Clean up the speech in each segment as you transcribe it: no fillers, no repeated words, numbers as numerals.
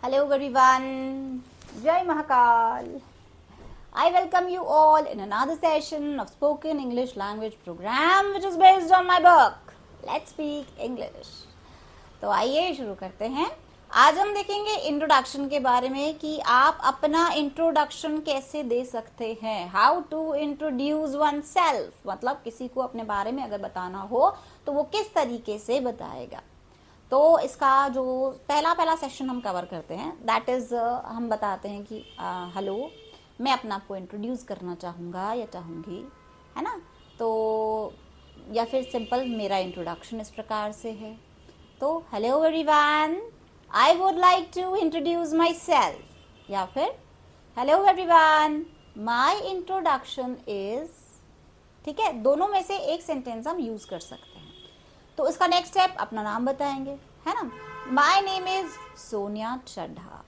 Hello everyone, Jai Mahakal. I welcome you all in another session of spoken English language program which is based on my book. Let's speak English. तो आइए शुरू करते हैं। आज हम देखेंगे introduction के बारे में कि आप अपना इंट्रोडक्शन कैसे दे सकते हैं। How to introduce oneself, मतलब किसी को अपने बारे में अगर बताना हो तो वो किस तरीके से बताएगा। तो इसका जो पहला सेशन हम कवर करते हैं दैट इज़ हम बताते हैं कि हेलो, मैं अपना आपको इंट्रोड्यूस करना चाहूँगा या चाहूँगी, है ना। तो या फिर सिंपल मेरा इंट्रोडक्शन इस प्रकार से है। तो hello everyone, I would like to introduce myself, या फिर hello everyone, my introduction is. ठीक है, दोनों में से एक सेंटेंस हम यूज़ कर सकते हैं। तो इसका नेक्स्ट स्टेप अपना नाम बताएंगे, है ना। My name is Sonia Chadha.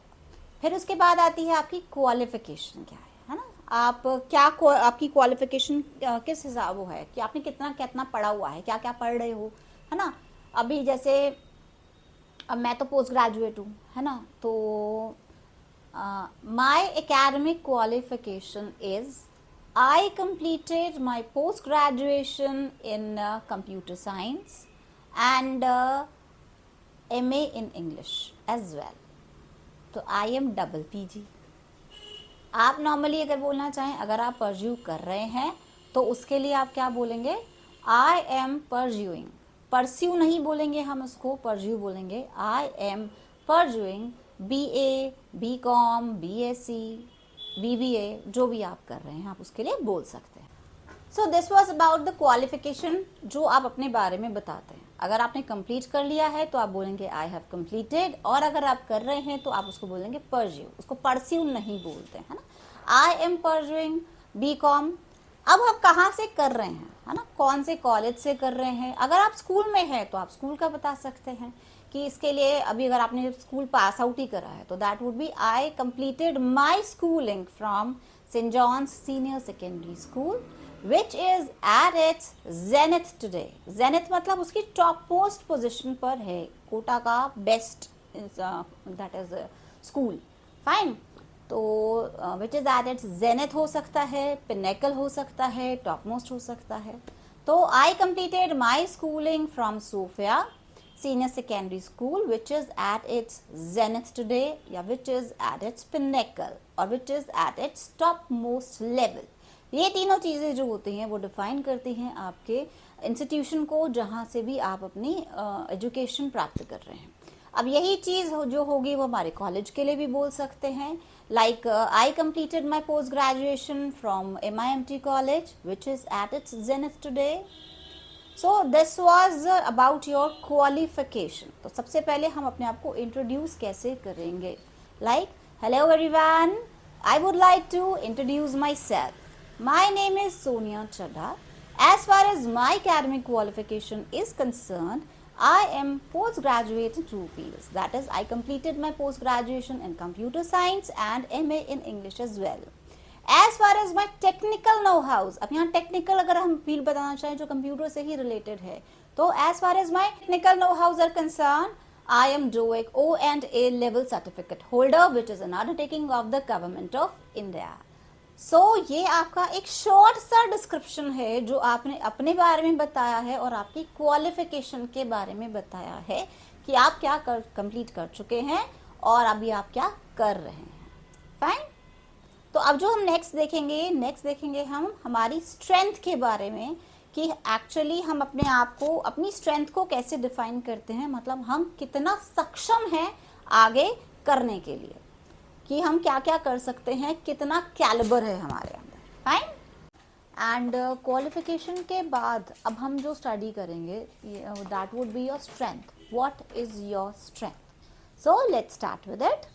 फिर उसके बाद आती है आपकी क्वालिफिकेशन क्या है ना। आप क्या आपकी क्वालिफिकेशन किस हिसाब वो है कि आपने कितना कितना पढ़ा हुआ है, क्या क्या पढ़ रहे हो, है ना। अभी जैसे अब मैं तो पोस्ट ग्रेजुएट हूँ, है ना। तो my academic qualification is I completed my post graduation in computer science and MA in English as well. तो I am double PG. आप नॉर्मली अगर बोलना चाहें, अगर आप परज्यू कर रहे हैं तो उसके लिए आप क्या बोलेंगे, I am pursuing. परस्यू नहीं बोलेंगे हम उसको, परज्यू बोलेंगे। I am pursuing BA, BCom, BSc, BBA, जो भी आप कर रहे हैं आप उसके लिए बोल सकते हैं। So this was about the qualification, जो आप अपने बारे में बताते हैं। अगर आपने कंप्लीट कर लिया है तो आप बोलेंगे आई हैव कंप्लीटेड, और अगर आप कर रहे हैं तो आप उसको बोलेंगे परज्यू, उसको परस्यू नहीं बोलते, है ना। I am pursuing BCom। अब आप कहाँ से कर रहे हैं, है ना, कौन से कॉलेज से कर रहे हैं। अगर आप स्कूल में हैं तो आप स्कूल का बता सकते हैं कि इसके लिए अभी अगर आपने स्कूल पास आउट ही करा है तो that would be I completed my schooling from Saint John's senior secondary school which is at its zenith today. Zenith मतलब उसकी टॉप मोस्ट पोजिशन पर है, कोटा का best that is school, fine. तो which is at its zenith हो सकता है, pinnacle हो सकता है, टॉप मोस्ट हो सकता है। तो I completed my schooling from Sophia senior secondary school which is at its zenith today, या which is at its pinnacle, और which is at its top most level। ये तीनों चीज़ें जो होती हैं वो डिफाइन करती हैं आपके इंस्टीट्यूशन को जहाँ से भी आप अपनी एजुकेशन प्राप्त कर रहे हैं। अब यही चीज़ जो होगी वो हमारे कॉलेज के लिए भी बोल सकते हैं, like I completed my post graduation from MIMT college which is eight its zenith today. So this was about your qualification. तो सबसे पहले हम अपने आप को इंट्रोड्यूस कैसे करेंगे, like hello everyone, I would like to introduce myself, my name is Sonia Chadha. As far as my academic qualification is concerned, I am postgraduate in 2 fields. That is, I completed my post-graduation in computer science and MA in English as well. As far as my technical know-hows, अब यहाँ technical अगर हम field बताना चाहें जो computer से ही related है, तो as far as my technical know-hows are concerned, I am doing O&A level certificate holder, which is an undertaking of the government of India. So ये आपका एक शॉर्ट सा डिस्क्रिप्शन है जो आपने अपने बारे में बताया है और आपकी क्वालिफिकेशन के बारे में बताया है कि आप क्या कंप्लीट कर चुके हैं और अभी आप क्या कर रहे हैं, फाइन। तो अब जो हम नेक्स्ट देखेंगे हम हमारी स्ट्रेंथ के बारे में कि एक्चुअली हम अपने आप को, अपनी स्ट्रेंथ को कैसे डिफाइन करते हैं, मतलब हम कितना सक्षम हैं आगे करने के लिए, कि हम क्या क्या कर सकते हैं, कितना कैलिबर है हमारे अंदर, फाइन। एंड क्वालिफिकेशन के बाद अब हम जो स्टडी करेंगे that would be your strength. What is your strength? So let's start with it.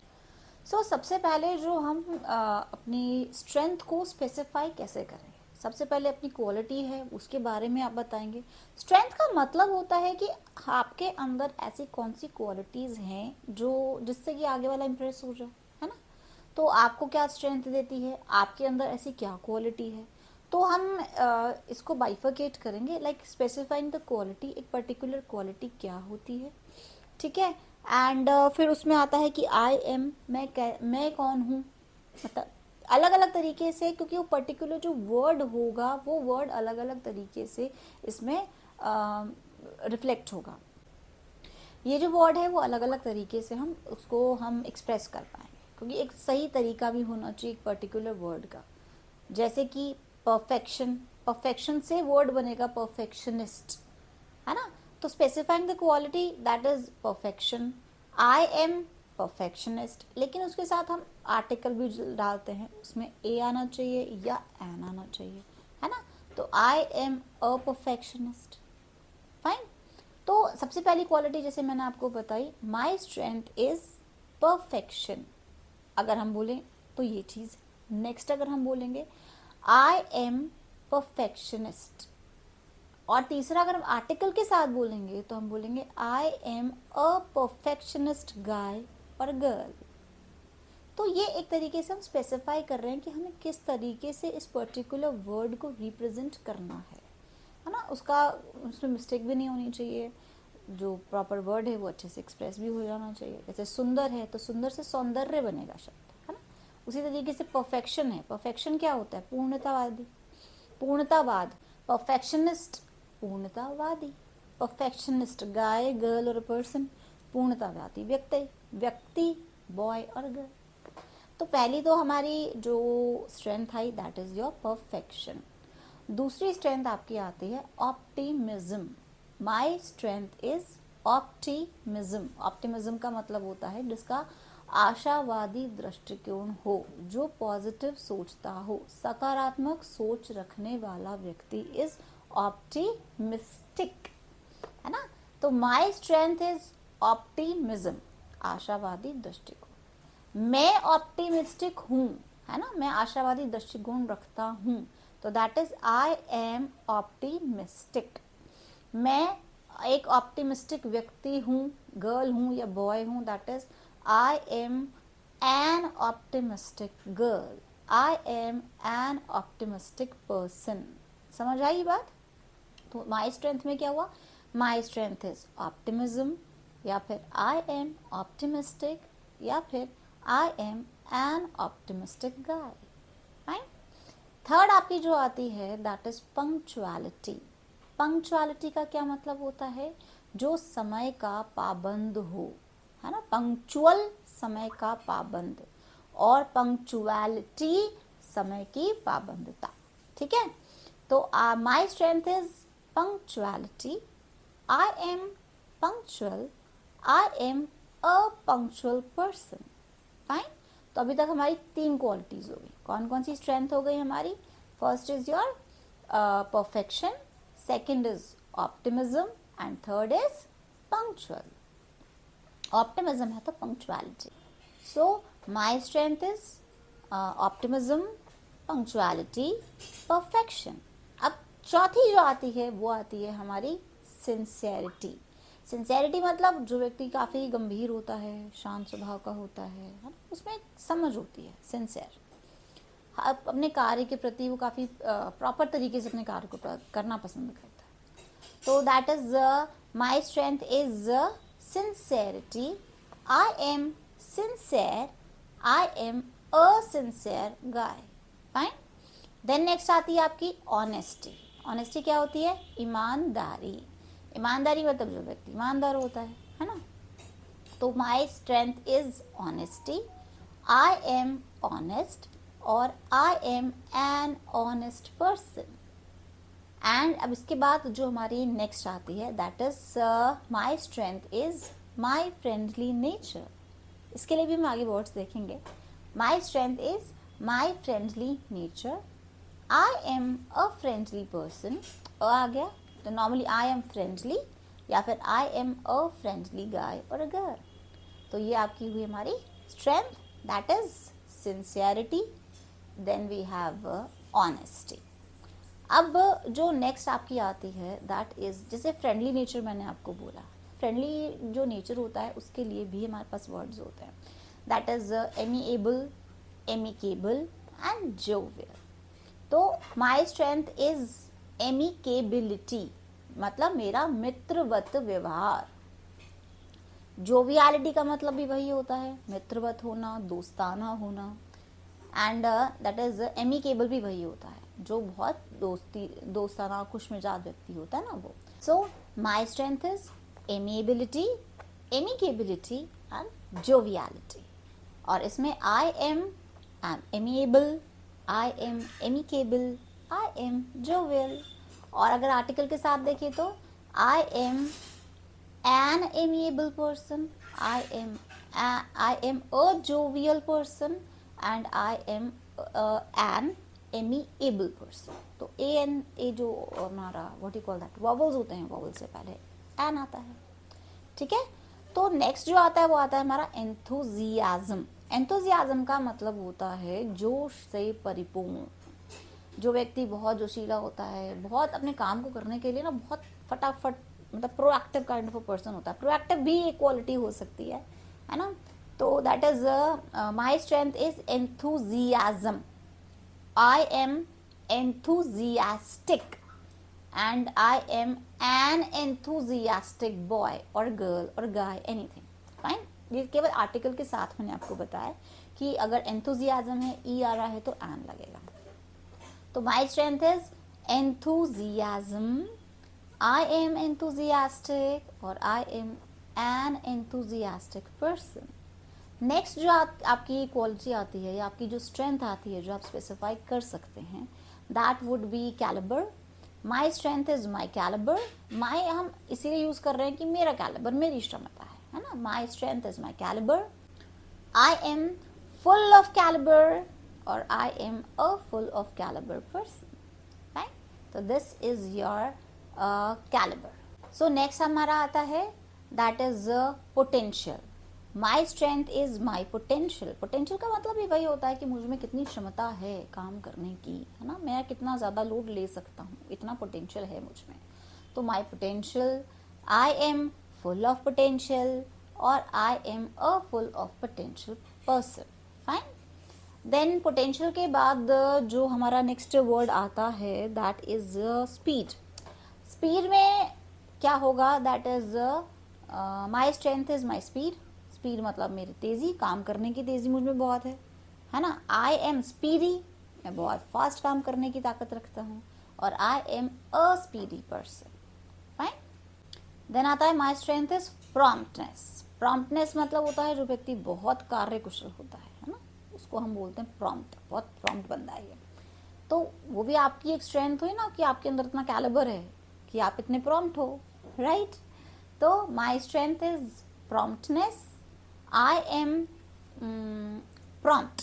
So सबसे पहले जो हम अपनी स्ट्रेंथ को स्पेसिफाई कैसे करें, सबसे पहले अपनी क्वालिटी है उसके बारे में आप बताएंगे। स्ट्रेंथ का मतलब होता है कि आपके अंदर ऐसी कौन सी क्वालिटीज़ हैं जो जिससे कि आगे वाला इंप्रेस हो जाए, है ना। तो आपको क्या स्ट्रेंथ देती है, आपके अंदर ऐसी क्या क्वालिटी है। तो हम इसको बाइफरकेट करेंगे, लाइक स्पेसिफाइंग द क्वालिटी, एक पर्टिकुलर क्वालिटी क्या होती है, ठीक है। एंड फिर उसमें आता है कि आई एम, मैं कौन हूँ, मतलब अलग अलग तरीके से, क्योंकि वो पर्टिकुलर जो वर्ड होगा वो वर्ड अलग अलग तरीके से इसमें रिफ्लेक्ट होगा। ये जो वर्ड है वो अलग अलग तरीके से हम एक्सप्रेस कर पाएंगे, क्योंकि एक सही तरीका भी होना चाहिए एक पर्टिकुलर वर्ड का। जैसे कि परफेक्शन, परफेक्शन से वर्ड बनेगा परफेक्शनिस्ट, है ना। तो specifying the quality that is perfection, I am perfectionist, लेकिन उसके साथ हम आर्टिकल भी डालते हैं, उसमें ए आना चाहिए या एन आना चाहिए, है ना। तो आई एम अ परफेक्शनिस्ट, फाइन। तो सबसे पहली क्वालिटी जैसे मैंने आपको बताई, माई स्ट्रेंथ इज परफेक्शन, अगर हम बोलें तो ये चीज। नेक्स्ट अगर हम बोलेंगे आई एम परफेक्शनिस्ट, और तीसरा अगर हम आर्टिकल के साथ बोलेंगे तो हम बोलेंगे आई एम अ परफेक्शनिस्ट गाय और गर्ल। तो ये एक तरीके से हम स्पेसिफाई कर रहे हैं कि हमें किस तरीके से इस पर्टिकुलर वर्ड को रिप्रेजेंट करना है ना। उसमें मिस्टेक भी नहीं होनी चाहिए, जो प्रॉपर वर्ड है वो अच्छे से एक्सप्रेस भी हो जाना चाहिए। जैसे सुंदर है तो सुंदर से सौंदर्य बनेगा शब्द, है ना। उसी तरीके से परफेक्शन है, परफेक्शन क्या होता है, पूर्णतावादी, पूर्णतावाद, परफेक्शनिस्ट पूर्णतावादी, परफेक्शनिस्ट गाय, गर्ल और पर्सन, पूर्णतावादी व्यक्ति, व्यक्ति बॉय और गर्ल। तो पहली तो हमारी जो strength I that is your perfection. दूसरी स्ट्रेंथ आपकी आती है optimism. My strength is optimism. Optimism का मतलब होता है जिसका आशावादी दृष्टिकोण हो, जो पॉजिटिव सोचता हो, सकारात्मक सोच रखने वाला व्यक्ति इज ऑप्टिमिस्टिक, है ना। तो माई स्ट्रेंथ इज ऑप्टिमिज्म, आशावादी दृष्टिकोण। मैं ऑप्टिमिस्टिक हूं, है ना, मैं आशावादी दृष्टिकोण रखता हूं, तो that is I am optimistic. मैं एक ऑप्टिमिस्टिक व्यक्ति हूं, गर्ल हूं या बॉय हूं, that is I am N optimistic girl, I am N optimistic person. समझ आई बात। तो माई स्ट्रेंथ में क्या हुआ, माई स्ट्रेंथ इज ऑप्टिमिज्म, या फिर आई एम ऑप्टिमिस्टिक, या फिर आई am N optimistic guy, right. Third आपकी जो आती है दैट इज पंक्चुअलिटी। पंक्चुअलिटी का क्या मतलब होता है, जो समय का पाबंद हो, है ना, पंक्चुअल समय का पाबंद, और पंक्चुअलिटी समय की पाबंदता, ठीक है। तो my strength is punctuality, I am punctual, I am a punctual person, fine। तो अभी तक हमारी 3 क्वालिटीज हो गई। कौन कौन सी स्ट्रेंथ हो गई हमारी, first is your perfection, second is optimism, and third is punctual. Optimism है तो punctuality. So my strength is optimism, punctuality, perfection. अब चौथी जो आती है वो आती है हमारी सिंसेरिटी। सिंसेरिटी मतलब जो व्यक्ति काफ़ी गंभीर होता है, शांत स्वभाव का होता है, उसमें एक समझ होती है, सिंसेर। अपने कार्य के प्रति वो काफ़ी प्रॉपर तरीके से अपने कार्य को करना पसंद करता है। तो that is my strength is sincerity, I am sincere, I am a sincere guy, fine. Then next आती है आपकी ऑनेस्टी। ऑनेस्टी क्या होती है, ईमानदारी। ईमानदारी मतलब जो व्यक्ति ईमानदार होता है ना। तो my strength is honesty, I am honest, और I am an honest person. And अब इसके बाद जो हमारी नेक्स्ट आती है that is my strength is my friendly nature. इसके लिए भी हम आगे वर्ड्स देखेंगे। My strength is my friendly nature, I am a friendly person, आ गया तो नॉर्मली आई एम फ्रेंडली, या फिर आई एम अ फ्रेंडली गाय और अ गर्ल। तो ये आपकी हुई हमारी strength, that is sincerity. Then we have honesty. अब जो नेक्स्ट आपकी आती है दैट इज, जैसे फ्रेंडली नेचर मैंने आपको बोला, फ्रेंडली जो नेचर होता है उसके लिए भी हमारे पास वर्ड्स होते हैं, that is amiable, amicable and jovial. तो माई स्ट्रेंथ इज एमिकेबिलिटी, मतलब मेरा मित्रवत व्यवहार। जोवियलिटी का मतलब भी वही होता है, मित्रवत होना, दोस्ताना होना, एंड दैट इज एमिकेबल भी वही होता है, जो बहुत दोस्ताना खुश मिजाज व्यक्ति होता है ना वो. सो माई स्ट्रेंथ इज एमिएबिलिटी, एमिकेबिलिटी एंड जोवियलिटी. और इसमें I am amiable, I am amicable, I am jovial. और अगर आर्टिकल के साथ देखें तो I am an amiable person, I am a jovial person and I am an amiable person. तो a जो हमारा what you call that vowels होते हैं, vowel से पहले an आता है. ठीक है. तो नेक्स्ट जो आता है वो आता है हमारा enthusiasm. enthusiasm का मतलब होता है जोश से परिपूर्ण. जो व्यक्ति बहुत जोशीला होता है, बहुत अपने काम को करने के लिए ना बहुत फटाफट, मतलब proactive kind of a person होता है. प्रोएक्टिव भी एक क्वालिटी हो सकती है ना. तो that is my strength is enthusiasm. I am enthusiastic and I am an enthusiastic boy और गर्ल और गाय, एनीथिंग. फाइन. ये केवल आर्टिकल के साथ मैंने आपको बताया कि अगर एंथुजियाज्म है, ई आ रहा है तो एन लगेगा. तो my strength is enthusiasm, I am enthusiastic और I am an enthusiastic person. Next जो आपकी क्वालिटी आती है या आपकी जो स्ट्रेंथ आती है जो आप स्पेसिफाई कर सकते हैं, that would be calibre. My strength is my calibre. My हम इसीलिए यूज कर रहे हैं कि मेरा कैलिबर, मेरी क्षमता है ना. My strength is my calibre. I am full of calibre और I am a full of calibre person. Right. तो this is your calibre. So next हमारा आता है that is potential. My strength is my potential. Potential का मतलब भी वही होता है कि मुझ में कितनी क्षमता है काम करने की, है ना. मैं कितना ज़्यादा लोड ले सकता हूँ, इतना पोटेंशियल है मुझ में. तो my potential, I am full of potential और I am a full of potential person. Fine. Then potential के बाद जो हमारा नेक्स्ट वर्ड आता है दैट इज स्पीड. स्पीड में क्या होगा, that is my strength is my speed. Speed मतलब मेरी तेज़ी, काम करने की तेज़ी मुझ में बहुत है ना. आई एम स्पीडी, मैं बहुत फास्ट काम करने की ताकत रखता हूँ. और I am a speedy person. Fine. Then आता है my strength is promptness. Promptness मतलब होता है जो व्यक्ति बहुत कार्यकुशल होता है ना, उसको हम बोलते हैं प्रॉम्प्ट. बहुत प्रॉम्प्ट बंदा है. तो वो भी आपकी एक स्ट्रेंथ हुई ना कि आपके अंदर इतना कैलिबर है कि आप इतने प्रॉम्प्ट हो. राइट. तो my strength is promptness. I am prompt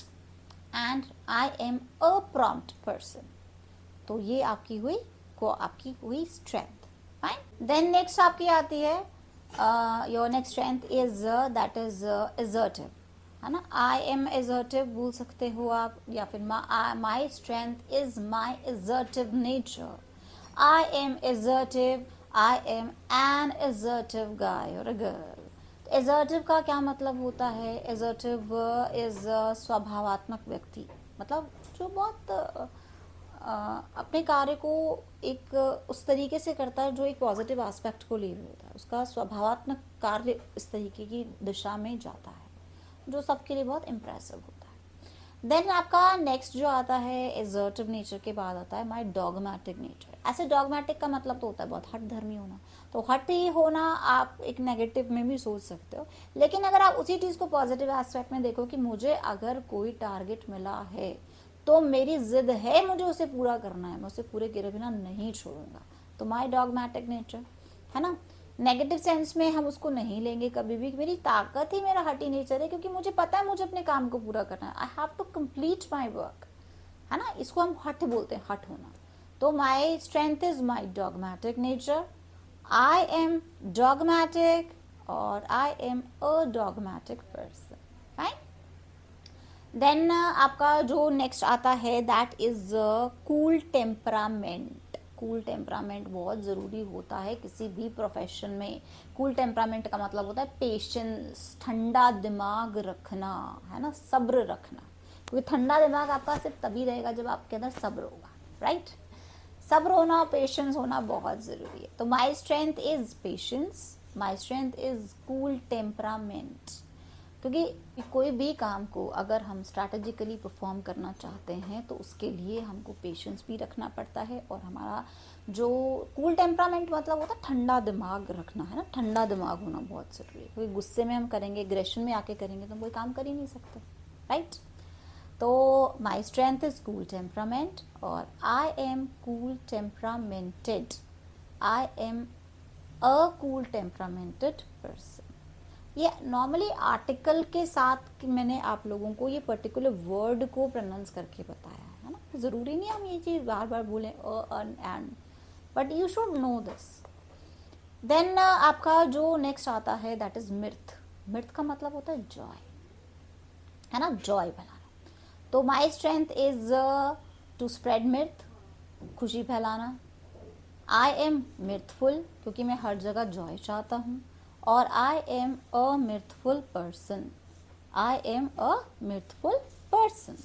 and I am a prompt person. तो ये आपकी हुई स्ट्रेंथ. फाइन. देन नेक्स्ट आपकी आती है your next strength is that is assertive, है ना. आई एम असर्टिव बोल सकते हो आप, या फिर माई strength is my assertive nature. I am assertive, I am an assertive guy or a girl. assertive का क्या मतलब होता है? assertive is स्वभावात्मक व्यक्ति, मतलब जो बहुत अपने कार्य को एक उस तरीके से करता है जो एक पॉजिटिव एस्पेक्ट को लिए हुए होता है. उसका स्वभावात्मक कार्य इस तरीके की दिशा में जाता है जो सबके लिए बहुत इम्प्रेसिव होता है. देन आपका नेक्स्ट जो आता है एसर्टिव नेचर के बाद आता है माई डॉगमेटिक नेचर. ऐसे डॉगमेटिक का मतलब तो होता है बहुत हठ धर्मी होना. तो हठ ही होना आप एक नेगेटिव में भी सोच सकते हो, लेकिन अगर आप उसी चीज़ को पॉजिटिव एस्पेक्ट में देखो कि मुझे अगर कोई टारगेट मिला है तो मेरी जिद है, मुझे उसे पूरा करना है, मैं उसे पूरे किए बिना नहीं छोड़ूंगा. तो माई डॉगमेटिक नेचर, है ना. नेगेटिव सेंस में हम उसको नहीं लेंगे कभी भी. मेरी ताकत ही मेरा हटी नेचर है, क्योंकि मुझे पता है मुझे अपने काम को पूरा करना है. I have to complete my work, है ना. इसको हम हट बोलते हैं, हट होना. तो my strength is my dogmatic nature. I am dogmatic और I am a dogmatic person. Fine. Then आपका जो नेक्स्ट आता है that is cool temperament. Cool temperament बहुत ज़रूरी होता है किसी भी प्रोफेशन में. कूल टेम्परामेंट का मतलब होता है पेशेंस, ठंडा दिमाग रखना, है ना, सब्र रखना. क्योंकि ठंडा दिमाग आपका सिर्फ तभी रहेगा जब आपके अंदर सब्र होगा. राइट. सब्र होना, पेशेंस होना बहुत ज़रूरी है. तो my strength is patience, my strength is cool temperament, क्योंकि कोई भी काम को अगर हम स्ट्रैटेजिकली परफॉर्म करना चाहते हैं तो उसके लिए हमको पेशेंस भी रखना पड़ता है, और हमारा जो कूल टेम्परामेंट मतलब होता है ठंडा दिमाग रखना, है ना, ठंडा दिमाग होना बहुत ज़रूरी है, क्योंकि गुस्से में हम करेंगे, एग्रेशन में आके करेंगे तो हम कोई काम कर ही नहीं सकते, राइट। तो my strength is cool temperament, और I am cool temperamented, I am a cool temperamented person. ये नॉर्मली आर्टिकल के साथ मैंने आप लोगों को ये पर्टिकुलर वर्ड को प्रोनाउंस करके बताया है ना, ज़रूरी नहीं हम ये चीज़ बार बार बोलें and, but you should know this. Then आपका जो नेक्स्ट आता है दैट इज मिर्थ। मिर्थ का मतलब होता है जॉय, है ना, जॉय फैलाना। तो my strength is to spread mirth, खुशी फैलाना। आई एम मिर्थफुल, क्योंकि मैं हर जगह जॉय चाहता हूँ, और I am a mirthful person, I am a mirthful person.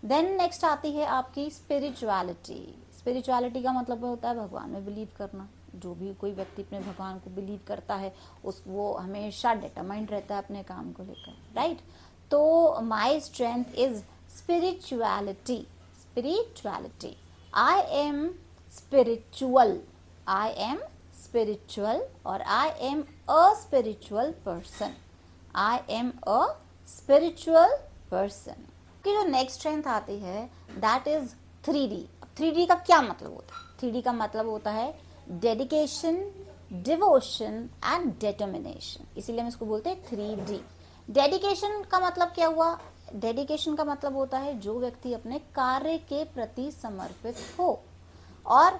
Then next आती है आपकी स्पिरिचुअलिटी। स्पिरिचुअलिटी का मतलब होता है भगवान में बिलीव करना। जो भी कोई व्यक्ति अपने भगवान को बिलीव करता है उस वो हमेशा डिटरमाइंड रहता है अपने काम को लेकर, राइट। तो my strength is spirituality, spirituality. I am spiritual, I am spiritual, और I am a spiritual person, I am a spiritual person. की जो नेक्स्ट स्ट्रेंथ आती है दैट इज 3D। 3D का क्या मतलब होता है? 3D का मतलब होता है डेडिकेशन, डिवोशन एंड डिटर्मिनेशन, इसीलिए हम इसको बोलते हैं 3D। डेडिकेशन का मतलब क्या हुआ? डेडिकेशन का मतलब होता है जो व्यक्ति अपने कार्य के प्रति समर्पित हो, और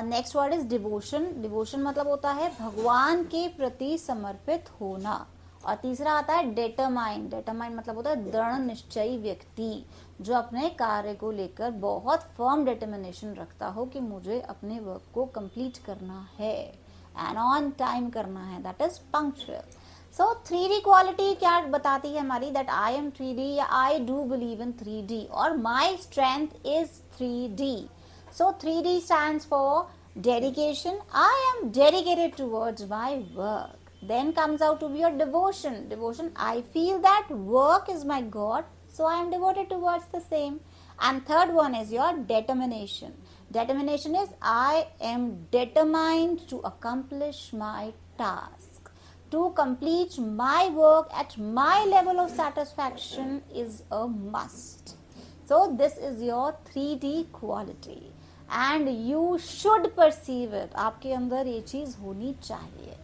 next word is devotion. Devotion मतलब होता है भगवान के प्रति समर्पित होना, और तीसरा आता है डिटरमाइंड। डिटरमाइंड मतलब होता है दृढ़ निश्चयी व्यक्ति, जो अपने कार्य को लेकर बहुत फर्म डिटर्मिनेशन रखता हो कि मुझे अपने वर्क को कंप्लीट करना है एंड ऑन टाइम करना है, that is punctual. So 3D quality क्या बताती है हमारी? दैट आई एम 3D, या I do believe in 3D, और माई strength is 3D. So 3D stands for dedication. I am dedicated towards my work. Then comes out to be your devotion. Devotion, I feel that work is my God, so I am devoted towards the same. And third one is your determination. Determination is I am determined to accomplish my task. To complete my work at my level of satisfaction is a must. So this is your 3D quality. And you should perceive it, आपके अंदर ये चीज़ होनी चाहिए।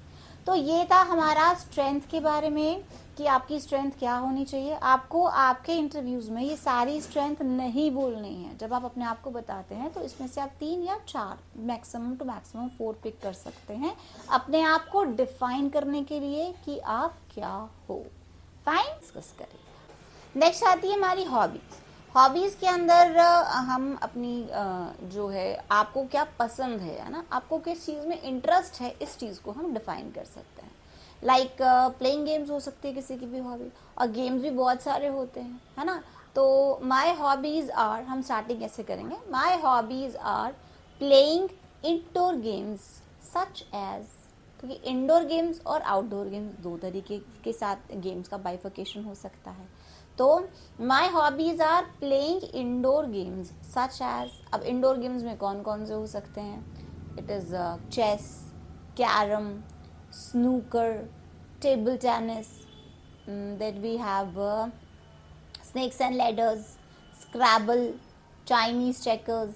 तो ये था हमारा strength के बारे में कि आपकी स्ट्रेंथ क्या होनी चाहिए। आपको आपके इंटरव्यूज़ में ये सारी स्ट्रेंथ नहीं बोलनी है। जब आप अपने आप को बताते हैं तो इसमें से आप 3 या 4 मैक्सिमम टू मैक्सिमम 4 पिक कर सकते हैं अपने आप को डिफाइन करने के लिए कि आप क्या हो। फाइन, डिस्कस करिए। नेक्स्ट आती है हमारी हॉबीज़। हॉबीज़ के अंदर हम अपनी जो है आपको क्या पसंद है ना, आपको किस चीज़ में इंटरेस्ट है, इस चीज़ को हम डिफाइन कर सकते हैं। लाइक प्लेइंग गेम्स हो सकती है किसी की भी हॉबी, और गेम्स भी बहुत सारे होते हैं, है ना। तो माई हॉबीज़ आर, हम स्टार्टिंग कैसे करेंगे? My hobbies are playing indoor games such as, क्योंकि इंडोर गेम्स और आउटडोर गेम्स दो तरीके के साथ गेम्स का बाइफिकेशन हो सकता है। तो my hobbies are playing indoor games such as, अब इंडोर गेम्स में कौन कौन से हो सकते हैं? It is chess, carrom, snooker, table tennis, then we have snakes and ladders, scrabble, Chinese checkers.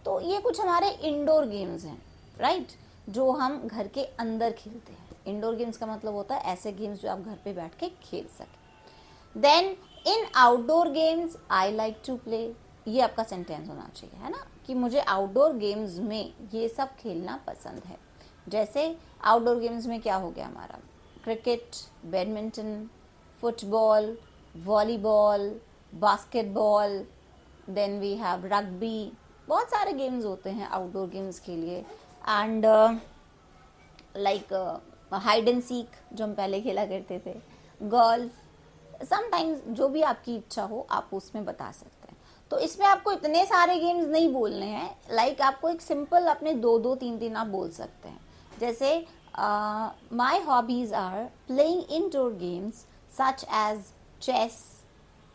तो ये कुछ हमारे इंडोर गेम्स हैं, राइट, जो हम घर के अंदर खेलते हैं। इंडोर गेम्स का मतलब होता है ऐसे गेम्स जो आप घर पे बैठ के खेल सकें। Then in outdoor games I like to play, ये आपका सेंटेंस होना चाहिए, है ना, कि मुझे आउटडोर गेम्स में ये सब खेलना पसंद है। जैसे आउटडोर गेम्स में क्या हो गया हमारा? Cricket, badminton, football, volleyball, basketball, then we have rugby, बहुत सारे गेम्स होते हैं आउटडोर गेम्स के लिए। And like hide and seek जो हम पहले खेला करते थे, गोल्फ, समटाइम्स जो भी आपकी इच्छा हो आप उसमें बता सकते हैं। तो इसमें आपको इतने सारे गेम्स नहीं बोलने हैं, लाइक आपको एक सिंपल अपने 2-2, 3-3 आप बोल सकते हैं। जैसे My hobbies are playing indoor games such as chess,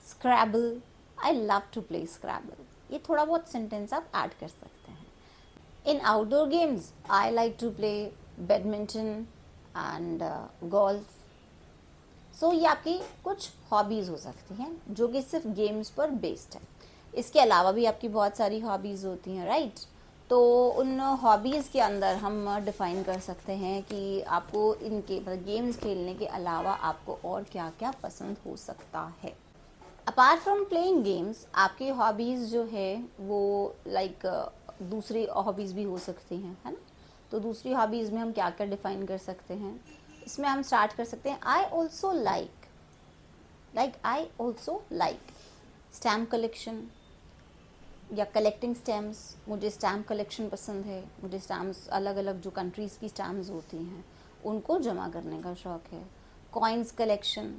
Scrabble. I love to play Scrabble. ये थोड़ा बहुत सेंटेंस आप ऐड कर सकते हैं. In outdoor games, I like to play badminton and golf. So ये आपकी कुछ हॉबीज़ हो सकती हैं जो कि सिर्फ गेम्स पर बेस्ड है. इसके अलावा भी आपकी बहुत सारी हॉबीज़ होती हैं, राइट? तो उन हॉबीज़ के अंदर हम डिफ़ाइन कर सकते हैं कि आपको इनके मतलब गेम्स खेलने के अलावा आपको और क्या क्या पसंद हो सकता है. अपार्ट फ्रॉम प्लेइंग गेम्स, आपकी हॉबीज़ जो है वो लाइक दूसरी हॉबीज़ भी हो सकती हैं, है ना? तो दूसरी हॉबीज़ में हम क्या क्या डिफ़ाइन कर सकते हैं, इसमें हम स्टार्ट कर सकते हैं. I also like stamp collection या कलेक्टिंग स्टैम्प्स. मुझे स्टैम्प कलेक्शन पसंद है. मुझे स्टैम्प्स अलग अलग जो कंट्रीज़ की स्टैम्प्स होती हैं उनको जमा करने का शौक़ है. कॉइन्स कलेक्शन,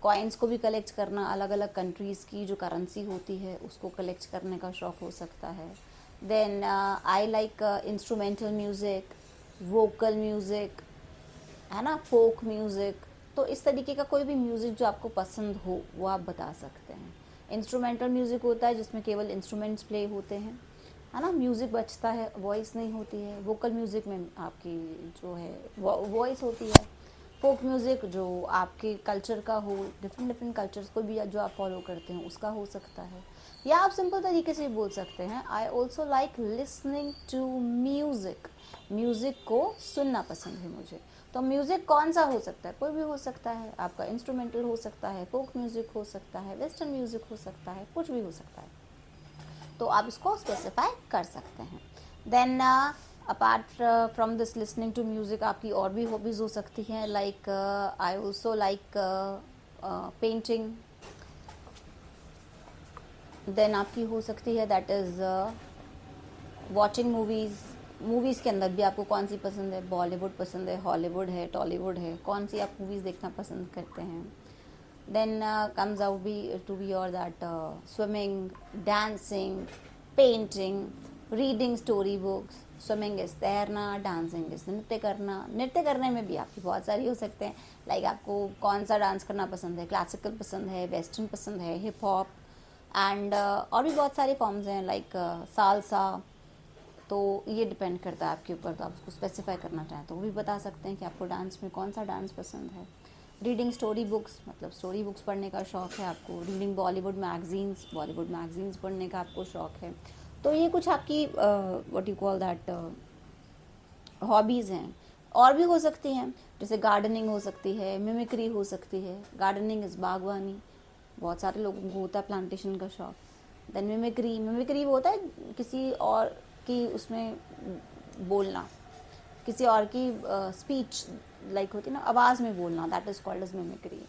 कॉइन्स को भी कलेक्ट करना, अलग अलग कंट्रीज़ की जो करेंसी होती है उसको कलेक्ट करने का शौक़ हो सकता है. Then I like instrumental music, vocal music, है ना, फोक म्यूज़िक. तो इस तरीके का कोई भी म्यूज़िक जो आपको पसंद हो वो आप बता सकते हैं. इंस्ट्रूमेंटल म्यूज़िक होता है जिसमें केवल इंस्ट्रूमेंट्स प्ले होते हैं, है ना, म्यूज़िक बजता है, वॉइस नहीं होती है. वोकल म्यूज़िक में आपकी जो है वॉइस होती है. फोक म्यूज़िक जो आपके कल्चर का हो, डिफरेंट कल्चर्स को भी जो आप फॉलो करते हैं उसका हो सकता है. या आप सिंपल तरीके से बोल सकते हैं I also like listening to music. Music को सुनना पसंद है मुझे. तो म्यूज़िक कौन सा हो सकता है? कोई भी हो सकता है. आपका इंस्ट्रूमेंटल हो सकता है, फोक म्यूज़िक हो सकता है, वेस्टर्न म्यूज़िक हो सकता है, कुछ भी हो सकता है. तो आप इसको स्पेसिफाई कर सकते हैं. Then apart from this listening to music आपकी और भी हॉबीज़ हो सकती हैं. Like I also like painting. Then आपकी हो सकती है that is watching movies. Movies के अंदर भी आपको कौन सी पसंद है? बॉलीवुड पसंद है, हॉलीवुड है, टॉलीवुड है, कौन सी आप मूवीज़ देखना पसंद करते हैं? Then comes out to be your that swimming, dancing, painting, reading story books. Swimming is तैरना, डांसिंग इज़ नृत्य करना. नृत्य करने में भी आपकी बहुत सारी हो सकते हैं. लाइक आपको कौन सा डांस करना पसंद है? क्लासिकल पसंद है, वेस्टर्न पसंद है, हिप हॉप एंड और भी बहुत सारे फॉर्म्स हैं लाइक सालसा. तो ये डिपेंड करता है आपके ऊपर. तो आप उसको स्पेसिफाई करना चाहें तो वो भी बता सकते हैं कि आपको डांस में कौन सा डांस पसंद है. रीडिंग स्टोरी बुक्स, मतलब स्टोरी बुक्स पढ़ने का शौक़ है आपको. रीडिंग बॉलीवुड मैगजीन्स पढ़ने का आपको शौक़ है. तो ये कुछ आपकी what you call that hobbies हैं. और भी हो सकती हैं जैसे गार्डनिंग हो सकती है, मिमिक्री हो सकती है. गार्डनिंग इज़ बागवानी. बहुत सारे लोगों को होता है प्लांटेशन का शौक़. देन मिमिक्री वो होता है किसी और की उसमें बोलना, किसी और की स्पीच लाइक होती है ना, आवाज़ में बोलना. That is called as mimicry.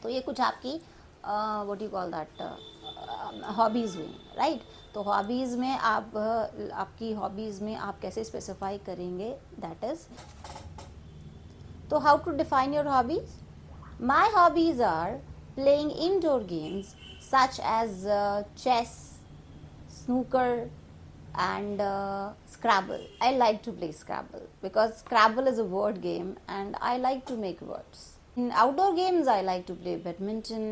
तो ये कुछ आपकी what you call that hobbies हुई, राइट? तो हॉबीज़ में आप आपकी हॉबीज़ में आप कैसे स्पेसिफाई करेंगे, दैट इज़. तो how to define your hobbies? My hobbies are playing indoor games such as chess, snooker and Scrabble. I like to play Scrabble because Scrabble is a word game and I like to make words. In outdoor games I like to play badminton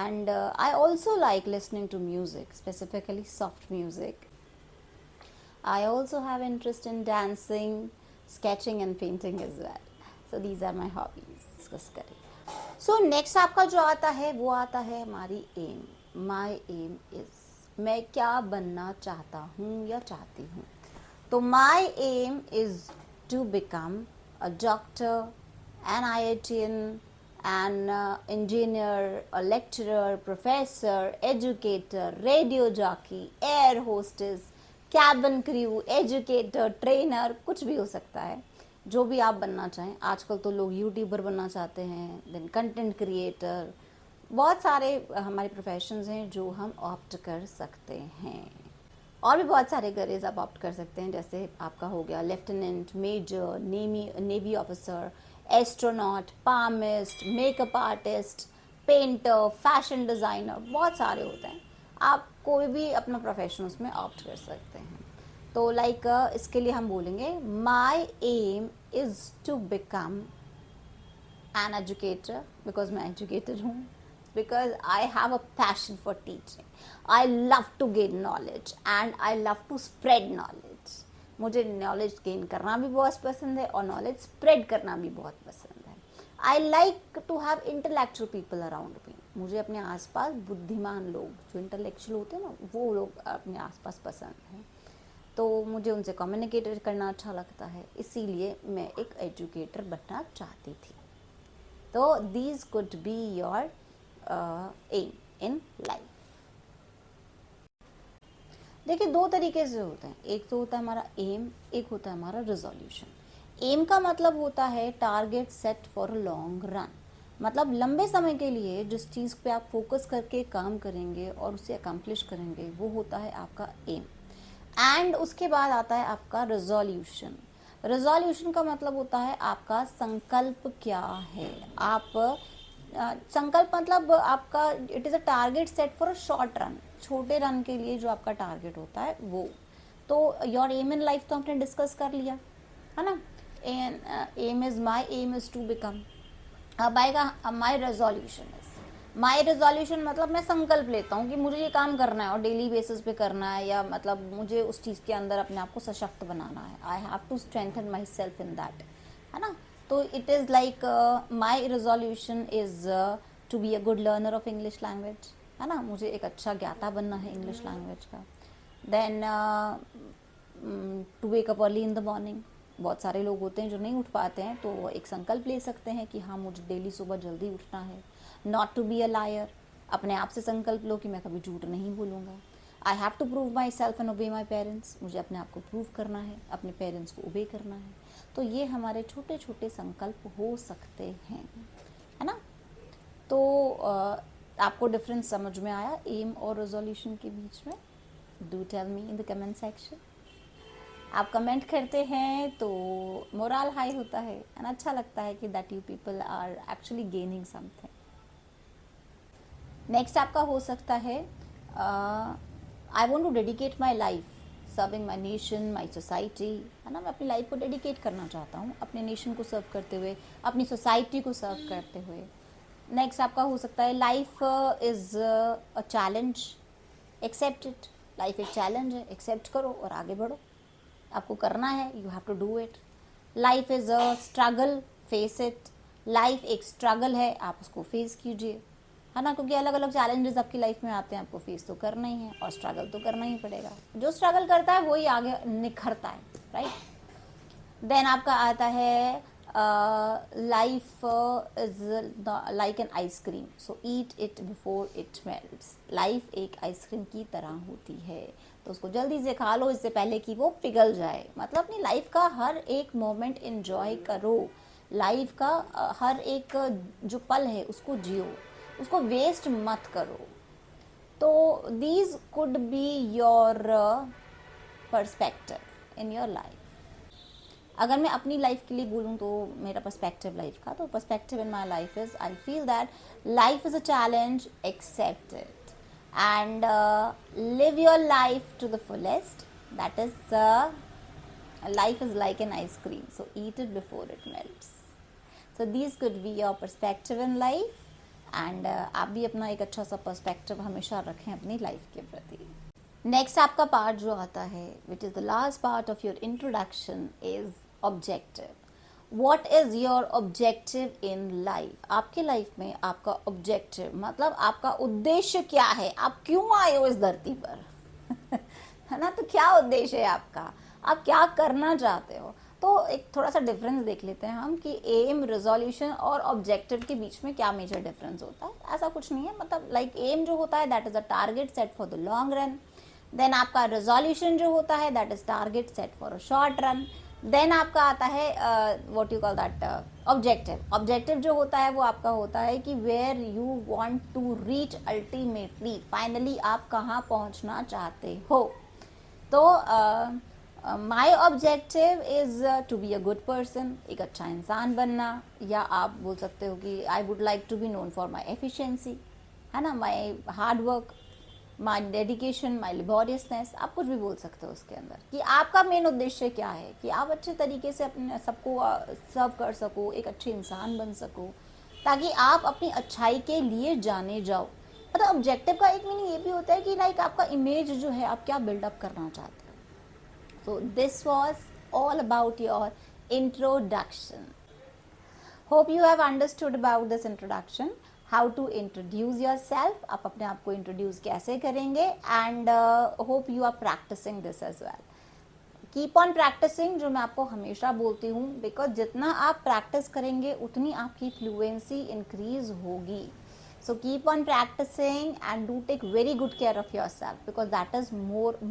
and I also like listening to music, specifically soft music. I also have interest in dancing, sketching and painting as well. So these are my hobbies. Discuss करें. So next आपका जो आता है वो आता है हमारी M. My aim is, मैं क्या बनना चाहता हूँ या चाहती हूँ. तो my aim is to become a doctor, an IITian, an engineer, a lecturer, professor, educator, radio jockey, air hostess, cabin crew, educator, trainer, कुछ भी हो सकता है जो भी आप बनना चाहें. आजकल तो लोग यूट्यूबर बनना चाहते हैं, देन कंटेंट क्रिएटर. बहुत सारे हमारे प्रोफेशंस हैं जो हम ऑप्ट कर सकते हैं. और भी बहुत सारे करियर्स आप ऑप्ट कर सकते हैं. जैसे आपका हो गया lieutenant, major, navy officer, astronaut, palmist, makeup artist, painter, fashion designer. बहुत सारे होते हैं. आप कोई भी अपना प्रोफेशन उसमें ऑप्ट कर सकते हैं. तो लाइक इसके लिए हम बोलेंगे my aim is to become an educator, because मैं एजुकेटर हूँ, because I have a passion for teaching. I love to gain knowledge and I love to spread knowledge. मुझे knowledge gain करना भी बहुत पसंद है और knowledge spread करना भी बहुत पसंद है. I like to have intellectual people around me. मुझे अपने आसपास बुद्धिमान लोग, जो intellectual होते हैं ना, वो लोग अपने आसपास पसंद हैं. तो मुझे उनसे कम्युनिकेट करना अच्छा लगता है, इसीलिए मैं एक एजुकेटर बनना चाहती थी. तो these could be your aim in life. देखिए दो तरीके से होते हैं, एक तो होता है हमारा एम, एक होता है हमारा रिजोल्यूशन. एम का मतलब होता है target set for long run, मतलब लंबे समय के लिए जिस चीज़ पे आप फोकस करके काम करेंगे और उसे अकम्प्लिश करेंगे, वो होता है आपका एम. एंड उसके बाद आता है आपका रिजोल्यूशन. रिजोल्यूशन का मतलब होता है आपका संकल्प क्या है. आप संकल्प मतलब आपका it is a target set for a short run, छोटे रन के लिए जो आपका टारगेट होता है वो. तो योर एम इन लाइफ तो हमने डिस्कस कर लिया है ना. Aim is my aim is to become. अब आएगा माई रेजोल्यूशन. माई रेजोल्यूशन मतलब मैं संकल्प लेता हूँ कि मुझे ये काम करना है और डेली बेसिस पे करना है, या मतलब मुझे उस चीज़ के अंदर अपने आप को सशक्त बनाना है. I have to strengthen my self in that, है ना. तो it is like my resolution is to be a good learner of English language, है ना. मुझे एक अच्छा ज्ञाता बनना है इंग्लिश लैंग्वेज का. Then to wake up early in the morning. बहुत सारे लोग होते हैं जो नहीं उठ पाते हैं, तो वो एक संकल्प ले सकते हैं कि हाँ मुझे डेली सुबह जल्दी उठना है. Not to be a liar, अपने आप से संकल्प लो कि मैं कभी झूठ नहीं बोलूँगा. I have to prove my self and obey my parents, मुझे अपने आप को प्रूव करना है, अपने पेरेंट्स को ओबे करना है. तो ये हमारे छोटे छोटे संकल्प हो सकते हैं, है ना. तो आपको डिफरेंस समझ में आया एम और रेजोल्यूशन के बीच में? Do tell me in the comment section. आप कमेंट करते हैं तो मोरल हाई होता है एंड अच्छा लगता है कि that you people are actually gaining something. Next आपका हो सकता है I want to dedicate my life serving my nation, my society, है ना. मैं अपनी लाइफ को डेडिकेट करना चाहता हूँ अपने नेशन को सर्व करते हुए, अपनी सोसाइटी को सर्व करते हुए. नेक्स्ट आपका हो सकता है life is a challenge, accept it. Life एक चैलेंज है, एक्सेप्ट करो और आगे बढ़ो. आपको करना है, you have to do it. Life is a struggle, face it. Life एक स्ट्रगल है, आप उसको फेस कीजिए, है ना. क्योंकि अलग अलग चैलेंजेस आपकी लाइफ में आते हैं, आपको फेस तो करना ही है और स्ट्रगल तो करना ही पड़ेगा. जो स्ट्रगल करता है वही आगे निखरता है, राइट. देन आपका आता है life is like an ice cream, so eat it before it melts. Life एक आइसक्रीम की तरह होती है, तो उसको जल्दी से खा लो इससे पहले कि वो पिघल जाए. मतलब अपनी लाइफ का हर एक मोमेंट एंजॉय करो. लाइफ का हर एक जो पल है उसको जियो, उसको वेस्ट मत करो. तो these could be your perspective in your life. अगर मैं अपनी लाइफ के लिए बोलूँ तो मेरा पर्सपेक्टिव लाइफ का, तो perspective in my life is I feel that life is a challenge, accept it and live your life to the fullest. That is life is like an ice cream, so eat it before it melts. So these could be your perspective in life and आप भी अपना एक अच्छा सा perspective हमेशा रखें अपनी life के प्रति. नेक्स्ट आपका पार्ट जो आता है which is the last part of your introduction is objective. What is your objective in life. आपके लाइफ में आपका ऑब्जेक्टिव मतलब आपका उद्देश्य क्या है, आप क्यों आए हो इस धरती पर है ना. तो क्या उद्देश्य है आपका, आप क्या करना चाहते हो. तो एक थोड़ा सा डिफरेंस देख लेते हैं हम कि एम, रिजोल्यूशन और ऑब्जेक्टिव के बीच में क्या मेजर डिफरेंस होता है. ऐसा कुछ नहीं है, मतलब लाइक एम जो होता है that is a target set for the long run. Then आपका रिजोल्यूशन जो होता है that is target set for a short run. Then आपका आता है what you call that objective. Objective जो होता है वो आपका होता है कि where you want to reach ultimately, finally आप कहाँ पहुँचना चाहते हो. तो my objective is to be a good person, एक अच्छा इंसान बनना. या आप बोल सकते हो कि I would like to be known for my efficiency, है ना, my hard work. My dedication, my laboriousness, आप कुछ भी बोल सकते हो उसके अंदर कि आपका मेन उद्देश्य क्या है, कि आप अच्छे तरीके से अपने सबको सर्व कर सको, एक अच्छे इंसान बन सको, ताकि आप अपनी अच्छाई के लिए जाने जाओ। मतलब ऑब्जेक्टिव का एक मीनिंग ये भी होता है कि लाइक आपका इमेज जो है आप क्या बिल्डअप करना चाहते हो। So this was all about your introduction. Hope you have understood about this introduction. How to introduce yourself. आप अपने आप को introduce कैसे करेंगे, and hope you are practicing this as well. Keep on practicing, जो मैं आपको हमेशा बोलती हूँ, बिकॉज जितना आप प्रैक्टिस करेंगे उतनी आपकी फ्लुएंसी इंक्रीज होगी. So keep on practicing and do take very good care of your self, because that is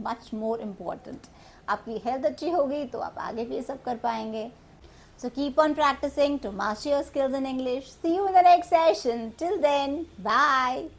much more important. आपकी हेल्थ अच्छी होगी तो आप आगे भी ये सब कर पाएंगे. So keep on practicing to master your skills in English. See you in the next session. Till then, bye.